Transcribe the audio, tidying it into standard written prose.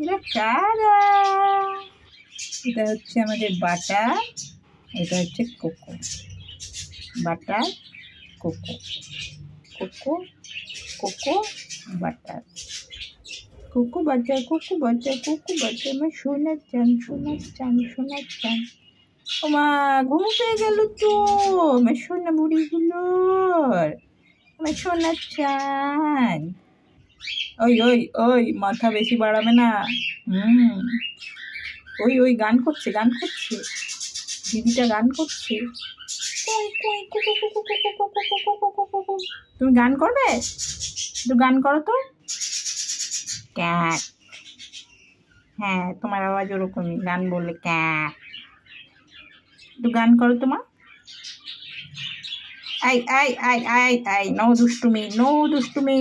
এরা কারা? এটা হচ্ছে আমাদের বাটার, এটা হচ্ছে cocoa. Butter cocoa, cocoa cocoa butter, cocoa butter, cocoa butter, cocoa butter. আমার সোনার চান, সোনার চান, সোনার চান। ও মা, ঘুম পেয়ে গেল তো আমার সোনা বুড়িগুলোর। আমার সোনার চান। ওই ওই ওই, মাথা বেশি বাড়াবে না। ওই ওই, গান করছে, গান করছে, দিদিটা গান করছে। তুমি গান করবে? একটু গান করো তো। ক্যাট। হ্যাঁ, তোমার আওয়াজ ওরকমই, গান বললে ক্যাট। একটু গান করো তোমার। আই আই আই আই আই, নো দুষ্টুমি, নো দুষ্টুমি।